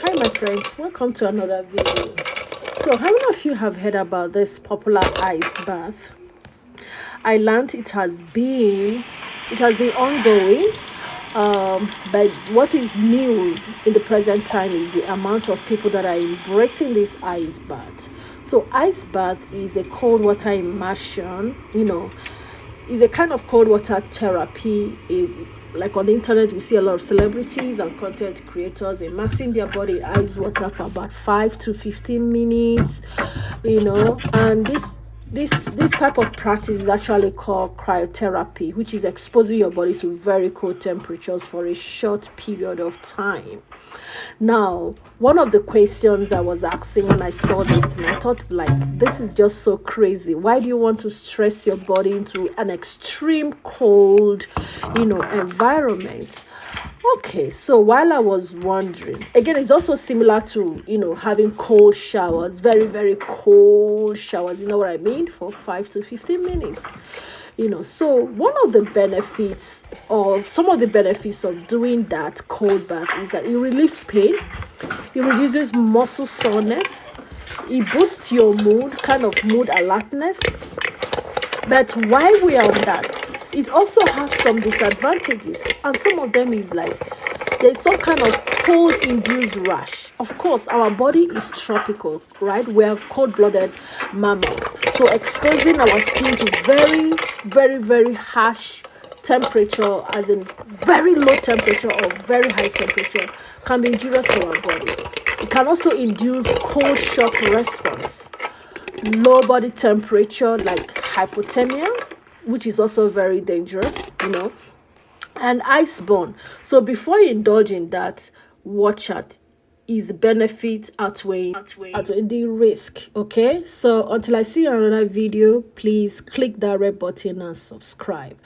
Hi my friends, welcome to another video. So how many of you have heard about this popular ice bath? I learned it has been ongoing, but what is new in the present time is the amount of people that are embracing this ice bath. So ice bath is a cold water immersion, is a kind of cold water therapy. Like on the internet, we see a lot of celebrities and content creators immersing their body in ice water for about 5 to 15 minutes, and this type of practice is actually called cryotherapy, which is exposing your body to very cold temperatures for a short period of time. Now, one of the questions I was asking when I saw this, and I thought, like, this is just so crazy. Why do you want to stress your body into an extreme cold, environment? Okay, so while I was wondering, again, it's also similar to, having cold showers, very, very cold showers, you know what I mean, for 5 to 15 minutes. So one of the benefits, or some of the benefits of doing that cold bath, is that it relieves pain, it reduces muscle soreness, it boosts your mood, kind of mood alertness. But while we are on that, it also has some disadvantages, and some of them is like there's some kind of cold induced rash. Of course, our body is tropical, right? We are cold blooded mammals, so exposing our skin to very, very, very harsh temperature, as in very low temperature or very high temperature, can be injurious to our body. It can also induce cold shock response, low body temperature like hypothermia, which is also very dangerous, and iceborne. So before you indulge in that, watch out. Is the benefit outweighing the risk? Okay, so until I see you on another video, please click that red button and subscribe.